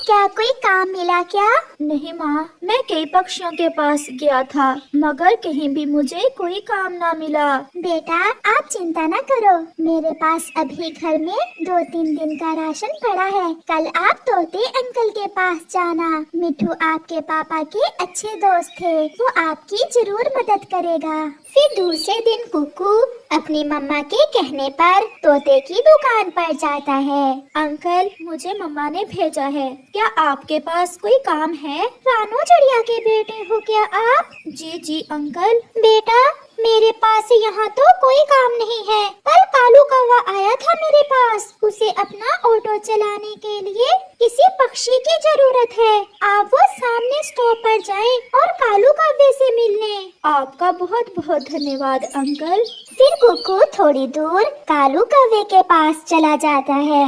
क्या कोई काम मिला क्या? नहीं माँ, मैं कई पक्षियों के पास गया था मगर कहीं भी मुझे कोई काम ना मिला। बेटा आप चिंता न करो, मेरे पास अभी घर में 2-3 दिन का राशन पड़ा है। कल आप तोते अंकल के पास जाना। मिठू आपके पापा के अच्छे दोस्त थे, वो आपकी जरूर मदद करेगा। फिर दूसरे दिन कुकू अपनी मम्मा के कहने पर तोते की दुकान पर जाता है। अंकल, मुझे मम्मा ने भेजा है, क्या आपके पास कोई काम है? रानू चिड़िया के बेटे हो क्या आप? जी जी अंकल। बेटा मेरे पास यहाँ तो कोई काम नहीं है। कल कालू कौवा आया था मेरे पास, उसे अपना ऑटो चलाने के लिए किसी पक्षी की जरूरत है। आप वो सामने स्टॉप पर जाएं और कालू कौवे से मिलने। आपका बहुत बहुत धन्यवाद अंकल। फिर कुकू थोड़ी दूर कालू कौवे के पास चला जाता है।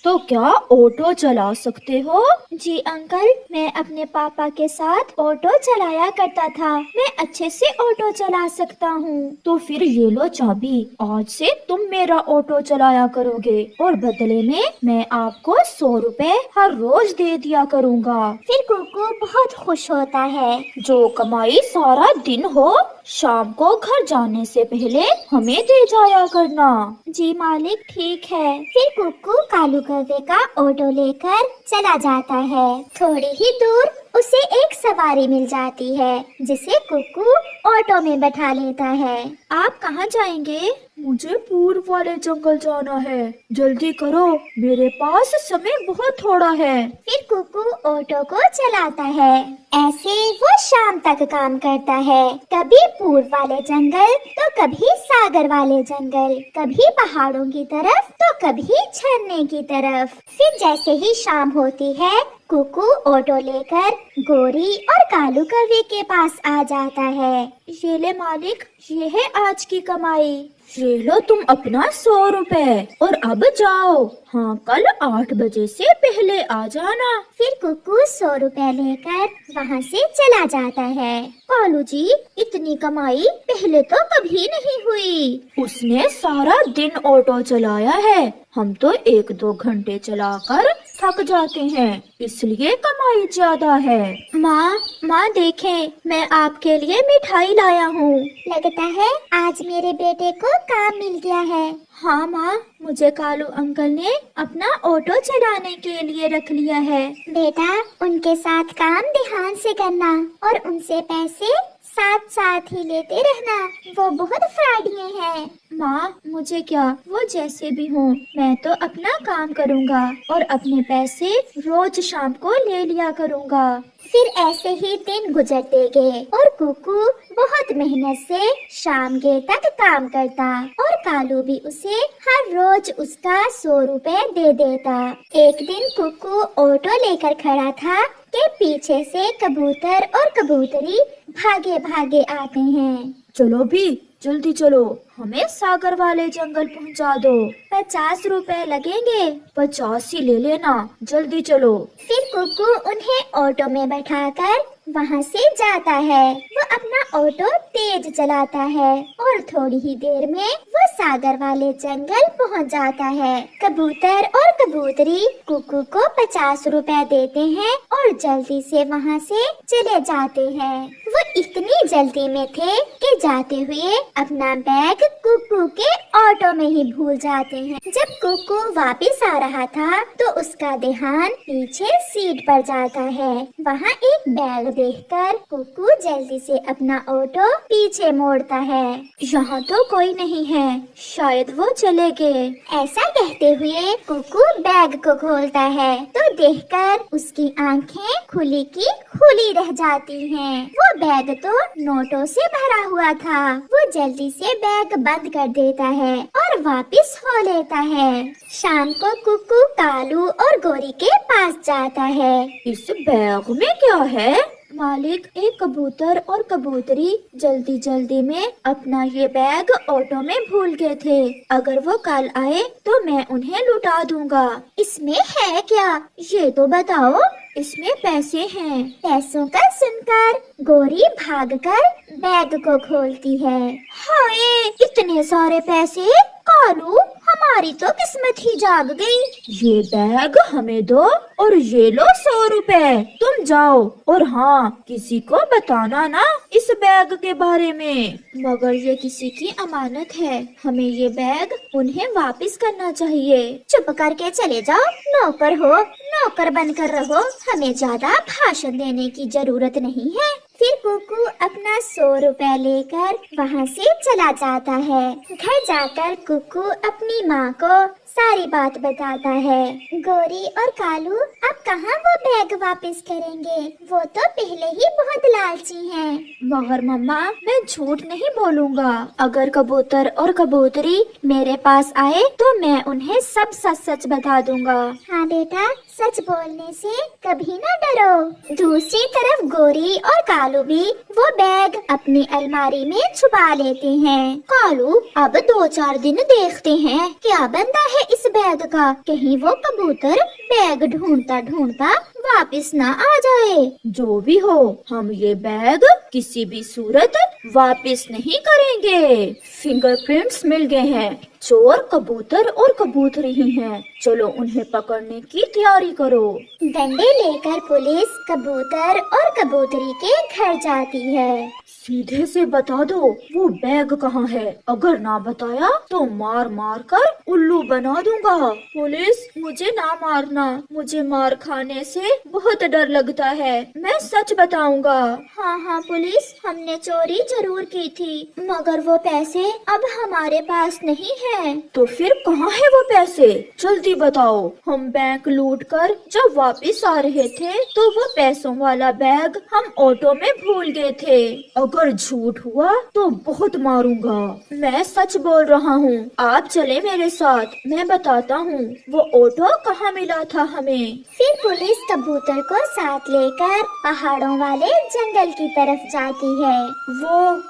तो क्या ऑटो चला सकते हो? जी अंकल, मैं अपने पापा के साथ ऑटो चलाया करता था, मैं अच्छे से ऑटो चला सकता हूँ। तो फिर ये लो चाबी, आज से तुम मेरा ऑटो चलाया करोगे और बदले में मैं आपको 100 रुपए हर रोज दे दिया करूँगा। फिर कुकू बहुत खुश होता है। जो कमाई सारा दिन हो, शाम को घर जाने से पहले हमें दे जाया करना। जी मालिक, ठीक है। फिर कुकू कालू कौवे का ऑटो लेकर चला जाता है। थोड़ी ही दूर उसे एक सवारी मिल जाती है, जिसे कुकू ऑटो में बैठा लेता है। आप कहाँ जाएंगे? मुझे पूर्व वाले जंगल जाना है, जल्दी करो, मेरे पास समय बहुत थोड़ा है। फिर कुकू ऑटो को चलाता है। ऐसे वो शाम तक काम करता है, कभी पूर्व वाले जंगल तो कभी सागर वाले जंगल, कभी पहाड़ों की तरफ तो कभी झरने की तरफ। फिर जैसे ही शाम होती है, कुकू ऑटो लेकर गोरी और कालू कौवे के पास आ जाता है। ये ले मालिक, ये है आज की कमाई। ये लो तुम अपना 100 रुपए और अब जाओ। हाँ, कल 8 बजे से पहले आ जाना। फिर कुकू 100 रुपए लेकर वहाँ से चला जाता है। कालू जी, इतनी कमाई पहले तो कभी नहीं हुई। उसने सारा दिन ऑटो चलाया है, हम तो 1-2 घंटे चलाकर थक जाते हैं, इसलिए कमाई ज्यादा है। माँ देखें, मैं आपके लिए मिठाई लाया हूँ। लगता है आज मेरे बेटे को काम मिल गया है। हाँ माँ, मुझे कालू अंकल ने अपना ऑटो चलाने के लिए रख लिया है। बेटा उनके साथ काम ध्यान से करना और उनसे पैसे साथ साथ ही लेते रहना, वो बहुत फ्रॉडिये हैं। माँ, मुझे क्या, वो जैसे भी हो, मैं तो अपना काम करूँगा और अपने पैसे रोज शाम को ले लिया करूँगा। फिर ऐसे ही दिन गुजरते गए और कुकू बहुत मेहनत से शाम के तक काम करता और कालू भी उसे हर रोज उसका 100 रुपए दे देता। एक दिन कुकू ऑटो लेकर खड़ा था कि पीछे से कबूतर और कबूतरी भागे भागे आते हैं। चलो भी, जल्दी चलो, हमें सागर वाले जंगल पहुंचा दो। 50 रुपए लगेंगे। 50 ही ले लेना, जल्दी चलो। फिर कुकू उन्हें ऑटो में बैठाकर वहाँ से जाता है। वो अपना ऑटो तेज चलाता है और थोड़ी ही देर में वो सागर वाले जंगल पहुँच जाता है। कबूतर और कबूतरी कुकू को 50 रुपए देते हैं और जल्दी से वहाँ से चले जाते हैं। वो इतनी जल्दी में थे कि जाते हुए अपना बैग कुकू के ऑटो में ही भूल जाते हैं। जब कुकू वापस आ रहा था तो उसका ध्यान पीछे सीट पर जाता है। वहाँ एक बैग देखकर कुकू जल्दी से अपना ऑटो पीछे मोड़ता है। यहाँ तो कोई नहीं है, शायद वो चले गए। ऐसा कहते हुए कुकू बैग को खोलता है तो देखकर उसकी आंखें खुली की खुली रह जाती हैं। वो बैग तो नोटों से भरा हुआ था। वो जल्दी से बैग बंद कर देता है और वापस हो लेता है। शाम को कुकू कालू और गोरी के पास जाता है। इस बैग में क्या है? मालिक, एक कबूतर और कबूतरी जल्दी जल्दी में अपना ये बैग ऑटो में भूल गए थे। अगर वो कल आए तो मैं उन्हें लुटा दूंगा। इसमें है क्या, ये तो बताओ। इसमें पैसे हैं। पैसों का सुनकर गोरी भागकर बैग को खोलती है। हाय, इतने सारे पैसे कालू, हमारी तो किस्मत ही जाग गई। ये बैग हमें दो और ये लो 100 रुपए, तुम जाओ। और हाँ, किसी को बताना ना इस बैग के बारे में। मगर ये किसी की अमानत है, हमें ये बैग उन्हें वापस करना चाहिए। चुप करके चले जाओ, नौकर हो, नौकर बनकर रहो, हमें ज्यादा भाषण देने की जरूरत नहीं है। फिर कुकू अपना 100 रुपए लेकर वहाँ से चला जाता है। घर जाकर कुकू अपनी माँ को सारी बात बताता है। गोरी और कालू अब कहाँ वो बैग वापस करेंगे, वो तो पहले ही बहुत लालची हैं। मगर मम्मा, मैं झूठ नहीं बोलूँगा। अगर कबूतर और कबूतरी मेरे पास आए तो मैं उन्हें सब सच सच बता दूंगा। हाँ बेटा, सच बोलने से कभी न डरो। दूसरी तरफ गोरी और कालू भी वो बैग अपनी अलमारी में छुपा लेते हैं। कालू, अब 2-4 दिन देखते हैं क्या बनता है इस बैग का। कहीं वो कबूतर बैग ढूंढता ढूंढता वापस ना आ जाए। जो भी हो, हम ये बैग किसी भी सूरत वापस नहीं करेंगे। फिंगरप्रिंट्स मिल गए हैं, चोर कबूतर और कबूतरी ही हैं। चलो उन्हें पकड़ने की तैयारी करो। डंडे लेकर पुलिस कबूतर और कबूतरी के घर जाती है। सीधे से बता दो वो बैग कहाँ है। अगर ना बताया तो मार मार कर उल्लू बना दूंगा। पुलिस, मुझे ना मारना, मुझे मार खाने से बहुत डर लगता है। मैं सच बताऊंगा। हाँ हाँ पुलिस, हमने चोरी जरूर की थी, मगर वो पैसे अब हमारे पास नहीं है। तो फिर कहाँ है वो पैसे? जल्दी बताओ। हम बैंक लूट कर जब वापस आ रहे थे तो वो पैसों वाला बैग हम ऑटो में भूल गए थे। अगर झूठ हुआ तो बहुत मारूंगा। मैं सच बोल रहा हूँ, आप चले मेरे साथ, मैं बताता हूँ वो ऑटो कहाँ मिला था हमें। फिर पुलिस कबूतर को साथ लेकर पहाड़ों वाले जंगल की तरफ जाती है।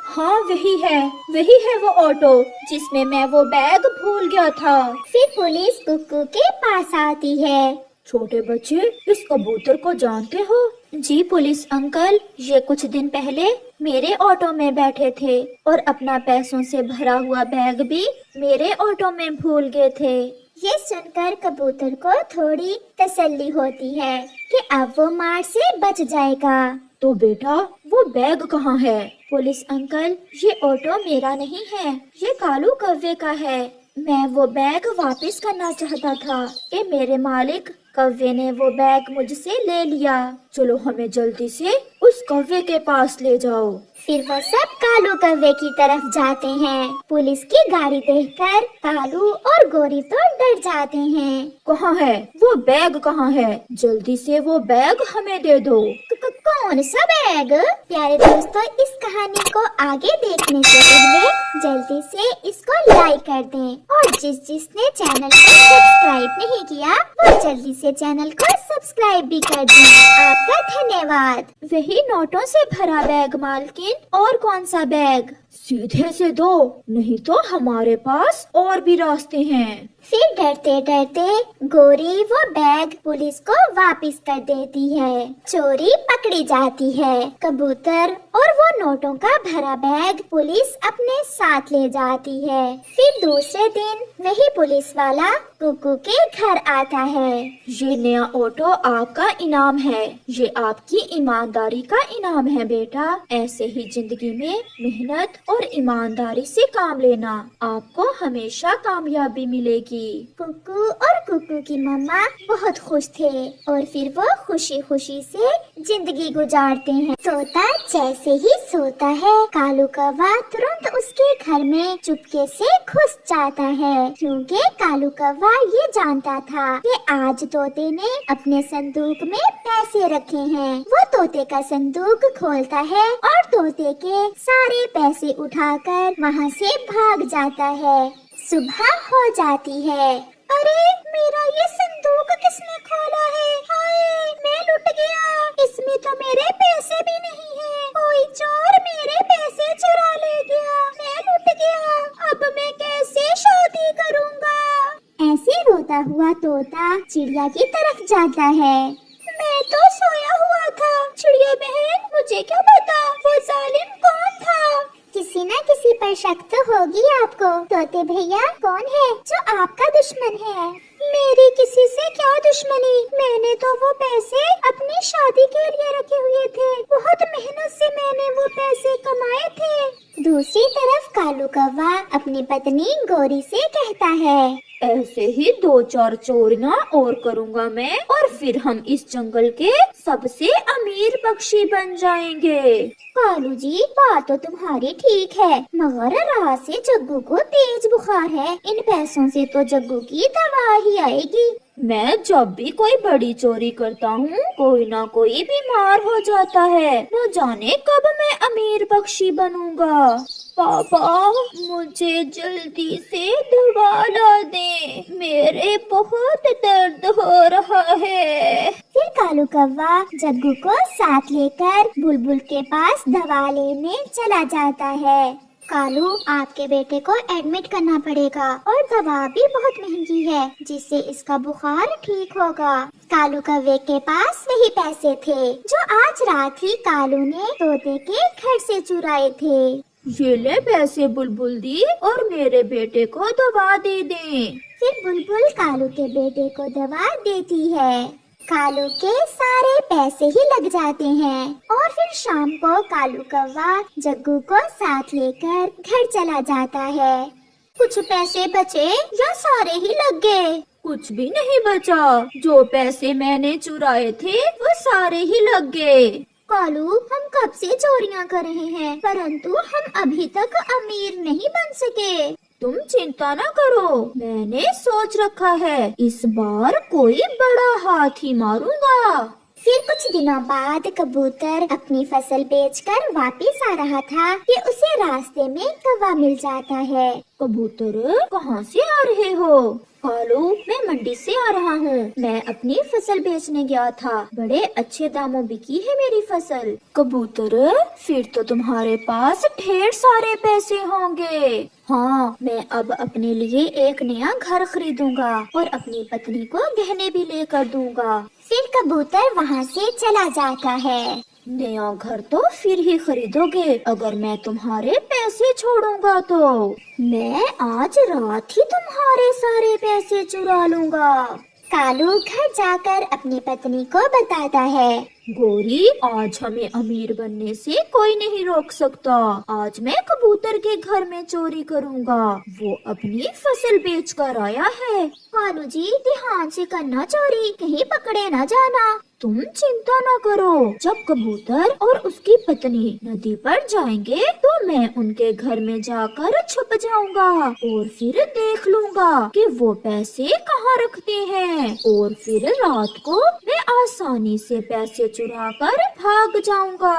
हाँ, वही है वो ऑटो जिसमें मैं वो बैग भूल गया था। फिर पुलिस कुक्कू के पास आती है। छोटे बच्चे, इस कबूतर को जानते हो? जी पुलिस अंकल, ये कुछ दिन पहले मेरे ऑटो में बैठे थे और अपना पैसों से भरा हुआ बैग भी मेरे ऑटो में भूल गए थे। ये सुनकर कबूतर को थोड़ी तसल्ली होती है कि अब वो मार से बच जाएगा। तो बेटा, वो बैग कहाँ है? पुलिस अंकल, ये ऑटो मेरा नहीं है, ये कालू कौवे का है। मैं वो बैग वापस करना चाहता था कि मेरे मालिक कौवे ने वो बैग मुझसे ले लिया। चलो हमें जल्दी से उस कौवे के पास ले जाओ। फिर वो सब कालू कौवे की तरफ जाते हैं। पुलिस की गाड़ी देखकर कालू और गोरी तो डर जाते हैं। कहाँ है वो बैग? कहाँ है? जल्दी से वो बैग हमें दे दो। कौन सा बैग? प्यारे दोस्तों, इस कहानी को आगे देखने से पहले जल्दी से इसको लाइक कर दें और जिसने चैनल को सब्सक्राइब नहीं किया वो जल्दी से चैनल को सब्सक्राइब भी कर दें। आपका धन्यवाद। वही नोटों से भरा बैग मालकिन, और कौन सा बैग? सीधे से दो, नहीं तो हमारे पास और भी रास्ते हैं। फिर डरते डरते गोरी वो बैग पुलिस को वापस कर देती है। चोरी पकड़ी जाती है। कबूतर और वो नोटों का भरा बैग पुलिस अपने साथ ले जाती है। फिर दूसरे दिन वही पुलिस वाला कुकू के घर आता है। ये नया ऑटो आपका इनाम है, ये आपकी ईमानदारी का इनाम है बेटा। ऐसे ही जिंदगी में मेहनत और ईमानदारी से काम लेना, आपको हमेशा कामयाबी मिलेगी। कुकू और कुकू की मम्मा बहुत खुश थे और फिर वो खुशी खुशी से जिंदगी गुजारते हैं। तोता जैसे ही सोता है, कालू कौवा तुरंत उसके घर में चुपके से घुस जाता है, क्योंकि कालू कौवा ये जानता था कि आज तोते ने अपने संदूक में पैसे रखे हैं। वो तोते का संदूक खोलता है और तोते के सारे पैसे उठाकर वहाँ से भाग जाता है। सुबह हो जाती है। अरे, मेरा ये संदूक किसने खोला है? हाय, मैं लुट गया। इसमें तो मेरे पैसे भी नहीं हैं। कोई चोर मेरे पैसे चुरा ले गया। मैं लुट गया। अब मैं कैसे शादी करूँगा? ऐसे रोता हुआ तोता चिड़िया की तरफ जाता है। मैं तो सोया हुआ था। चिड़िया बहन, मुझे क्या पता वो जालिम कौन था। किसी न किसी पर शक तो होगी आपको। तोते भैया कौन है जो आपका दुश्मन है? मेरी किसी से क्या दुश्मनी, मैंने तो वो पैसे अपनी शादी के लिए रखे हुए थे। बहुत मेहनत से मैंने वो पैसे कमाए थे। दूसरी तरफ कालू कौवा अपनी पत्नी गोरी से कहता है, ऐसे ही 2-4 चोरियां और करूँगा मैं, और फिर हम इस जंगल के सबसे अमीर पक्षी बन जाएंगे। कालू जी बात तो तुम्हारी ठीक है, मगर रात से जग्गू को तेज बुखार है। इन पैसों से तो जग्गू की दवा ही आएगी। मैं जब भी कोई बड़ी चोरी करता हूँ, कोई ना कोई बीमार हो जाता है। न जाने कब मैं अमीर पक्षी बनूंगा। पापा मुझे जल्दी से दवा ला दे, मेरे बहुत दर्द हो रहा है। फिर कालू कौवा जग्गू को साथ लेकर बुलबुल के पास दवा लेने चला जाता है। कालू आपके बेटे को एडमिट करना पड़ेगा और दवा भी बहुत महंगी है, जिससे इसका बुखार ठीक होगा। कालू कौवे के पास वही पैसे थे जो आज रात ही कालू ने तोते के घर से चुराए थे। ये ले पैसे बुलबुल दी, और मेरे बेटे को दवा दे दें। फिर बुलबुल कालू के बेटे को दवा देती है। कालू के सारे पैसे ही लग जाते हैं और फिर शाम को कालू कौवा जग्गू को साथ लेकर घर चला जाता है। कुछ पैसे बचे या सारे ही लग गए? कुछ भी नहीं बचा, जो पैसे मैंने चुराए थे वो सारे ही लग गए। कालू हम कब से चोरियां कर रहे हैं, परंतु हम अभी तक अमीर नहीं बन सके। तुम चिंता न करो, मैंने सोच रखा है, इस बार कोई बड़ा हाथ ही मारूंगा। फिर कुछ दिनों बाद कबूतर अपनी फसल बेचकर वापस आ रहा था कि उसे रास्ते में कौवा मिल जाता है। कबूतर कहाँ से आ रहे हो? कालू मैं मंडी से आ रहा हूँ, मैं अपनी फसल बेचने गया था, बड़े अच्छे दामों बिकी है मेरी फसल। कबूतर फिर तो तुम्हारे पास ढेर सारे पैसे होंगे। हाँ, मैं अब अपने लिए एक नया घर खरीदूंगा और अपनी पत्नी को गहने भी लेकर दूंगा। फिर कबूतर वहाँ से चला जाता है। नया घर तो फिर ही खरीदोगे, अगर मैं तुम्हारे पैसे छोड़ूंगा तो मैं आज रात ही तुम्हारे सारे पैसे चुरा लूंगा। कालू घर जाकर अपनी पत्नी को बताता है, गोरी आज हमें अमीर बनने से कोई नहीं रोक सकता। आज मैं कबूतर के घर में चोरी करूंगा, वो अपनी फसल बेच कर आया है। कालू जी ध्यान से करना चोरी, कहीं पकड़े न जाना। तुम चिंता न करो, जब कबूतर और उसकी पत्नी नदी पर जाएंगे तो मैं उनके घर में जाकर छुप जाऊंगा और फिर देख लूंगा कि वो पैसे कहाँ रखते हैं, और फिर रात को मैं आसानी से पैसे चुराकर भाग जाऊंगा।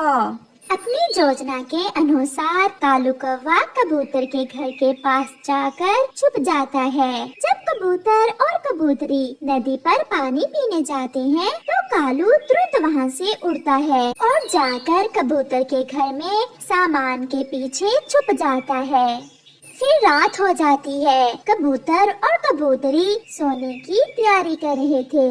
अपनी योजना के अनुसार कालू कौवा कबूतर के घर के पास जाकर छुप जाता है। जब कबूतर और कबूतरी नदी पर पानी पीने जाते हैं तो कालू तुरंत वहाँ से उड़ता है और जाकर कबूतर के घर में सामान के पीछे छुप जाता है। फिर रात हो जाती है। कबूतर और कबूतरी सोने की तैयारी कर रहे थे।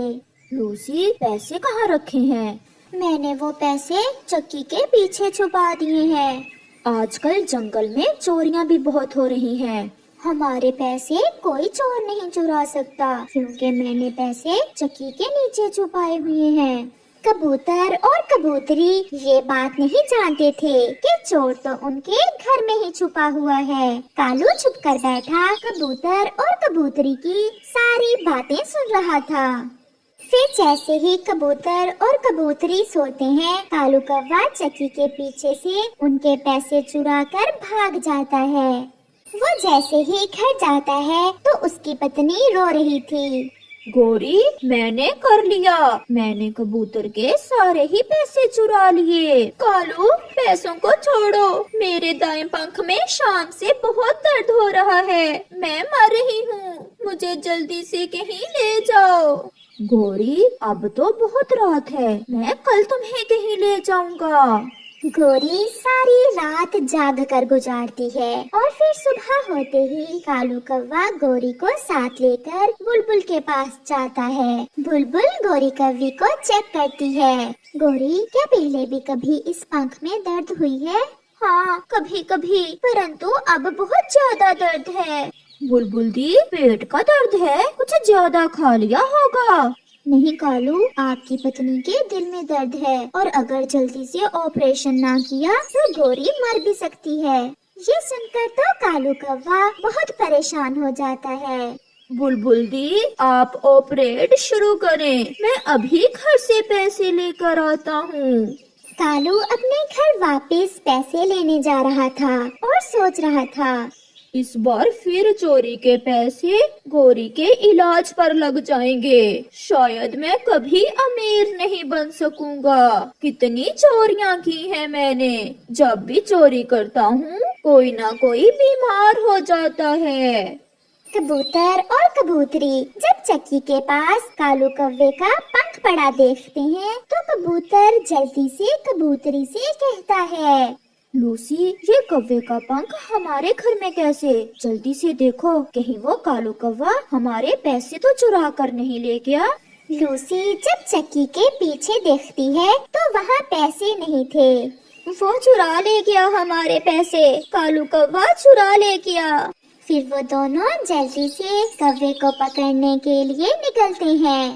लूसी पैसे कहाँ रखे हैं? मैंने वो पैसे चक्की के पीछे छुपा दिए हैं। आजकल जंगल में चोरियां भी बहुत हो रही हैं। हमारे पैसे कोई चोर नहीं चुरा सकता, क्योंकि मैंने पैसे चक्की के नीचे छुपाए हुए हैं। कबूतर और कबूतरी ये बात नहीं जानते थे कि चोर तो उनके घर में ही छुपा हुआ है। कालू छुप कर बैठा कबूतर और कबूतरी की सारी बातें सुन रहा था। फिर जैसे ही कबूतर और कबूतरी सोते हैं, कालू कौवा चक्की के पीछे से उनके पैसे चुरा कर भाग जाता है। वो जैसे ही घर जाता है तो उसकी पत्नी रो रही थी। गोरी मैंने कर लिया, मैंने कबूतर के सारे ही पैसे चुरा लिए। कालू पैसों को छोड़ो, मेरे दाएं पंख में शाम से बहुत दर्द हो रहा है, मैं मर रही हूँ, मुझे जल्दी से कहीं ले जाओ। गोरी अब तो बहुत रात है, मैं कल तुम्हें कहीं ले जाऊंगा। गोरी सारी रात जाग कर गुजारती है और फिर सुबह होते ही कालू कौवा गोरी को साथ लेकर बुलबुल के पास जाता है। बुलबुल गोरी कौवी को चेक करती है। गोरी क्या पहले भी कभी इस पंख में दर्द हुई है? हाँ, कभी कभी, परंतु अब बहुत ज्यादा दर्द है। बुलबुल दी, पेट का दर्द है, कुछ ज्यादा खा लिया होगा। नहीं कालू, आपकी पत्नी के दिल में दर्द है और अगर जल्दी से ऑपरेशन ना किया तो गोरी मर भी सकती है। ये सुनकर तो कालू कौवा बहुत परेशान हो जाता है। बुलबुल दी, आप ऑपरेट शुरू करें, मैं अभी घर से पैसे लेकर आता हूँ। कालू अपने घर वापस पैसे लेने जा रहा था और सोच रहा था, इस बार फिर चोरी के पैसे गोरी के इलाज पर लग जाएंगे। शायद मैं कभी अमीर नहीं बन सकूंगा। कितनी चोरियां की हैं मैंने। जब भी चोरी करता हूँ कोई ना कोई बीमार हो जाता है। कबूतर और कबूतरी जब चक्की के पास कालू कौवे का पंख पड़ा देखते हैं तो कबूतर जल्दी से कबूतरी से कहता है, लूसी, ये कौवे का पंख हमारे घर में कैसे? जल्दी से देखो, कहीं वो कालू कौवा हमारे पैसे तो चुरा कर नहीं ले गया। लूसी जब चक्की के पीछे देखती है तो वहाँ पैसे नहीं थे। वो चुरा ले गया हमारे पैसे, कालू कौवा चुरा ले गया। फिर वो दोनों जल्दी से कौवे को पकड़ने के लिए निकलते हैं।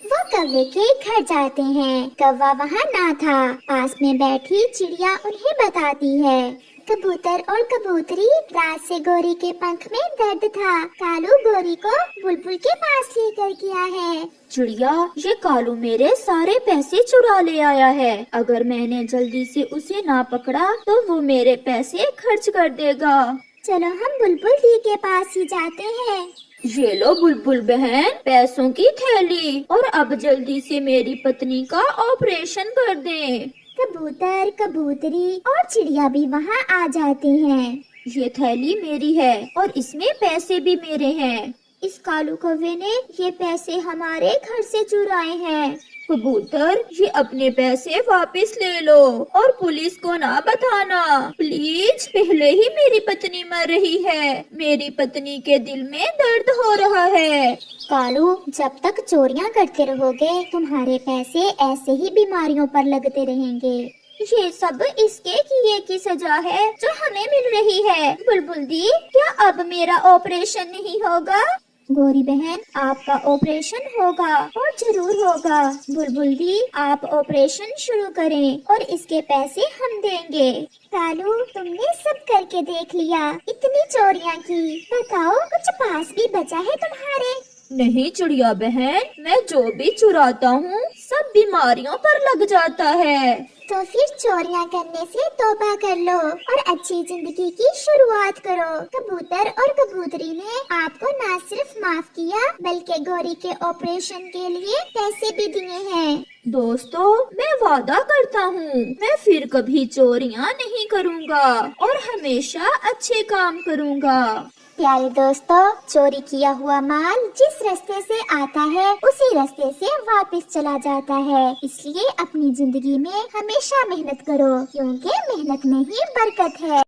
वो कौवे के घर जाते हैं। कौवा वहाँ ना था। पास में बैठी चिड़िया उन्हें बताती है, कबूतर और कबूतरी, रात से गोरी के पंख में दर्द था। कालू गोरी को बुलबुल के पास लेकर गया है। चिड़िया, ये कालू मेरे सारे पैसे चुरा ले आया है। अगर मैंने जल्दी से उसे ना पकड़ा तो वो मेरे पैसे खर्च कर देगा। चलो हम बुलबुल दी के पास ही जाते हैं। ये लो बुलबुल बहन, पैसों की थैली, और अब जल्दी से मेरी पत्नी का ऑपरेशन कर दें। कबूतर, कबूतरी और चिड़िया भी वहाँ आ जाते हैं। ये थैली मेरी है और इसमें पैसे भी मेरे हैं। इस कालू कौवे ने ये पैसे हमारे घर से चुराए हैं। कबूतर, ये अपने पैसे वापस ले लो और पुलिस को ना बताना प्लीज। पहले ही मेरी पत्नी मर रही है। मेरी पत्नी के दिल में दर्द हो रहा है। कालू, जब तक चोरियां करते रहोगे तुम्हारे पैसे ऐसे ही बीमारियों पर लगते रहेंगे। ये सब इसके किए की सजा है जो हमें मिल रही है। बुलबुल दी, क्या अब मेरा ऑपरेशन नहीं होगा? गोरी बहन, आपका ऑपरेशन होगा और जरूर होगा। बुलबुल दी, आप ऑपरेशन शुरू करें और इसके पैसे हम देंगे। कालू, तुमने सब करके देख लिया, इतनी चोरियां की, बताओ कुछ पास भी बचा है तुम्हारे? नहीं चिड़िया बहन, मैं जो भी चुराता हूँ सब बीमारियों पर लग जाता है। तो फिर चोरियां करने से तौबा कर लो और अच्छी जिंदगी की शुरुआत करो। कबूतर और कबूतरी ने आपको न सिर्फ माफ किया बल्कि गोरी के ऑपरेशन के लिए पैसे भी दिए हैं। दोस्तों, मैं वादा करता हूँ मैं फिर कभी चोरियां नहीं करूँगा और हमेशा अच्छे काम करूँगा। प्यारे दोस्तों, चोरी किया हुआ माल जिस रास्ते से आता है उसी रास्ते से वापस चला जाता है। इसलिए अपनी जिंदगी में हमेशा मेहनत करो क्योंकि मेहनत में ही बरकत है।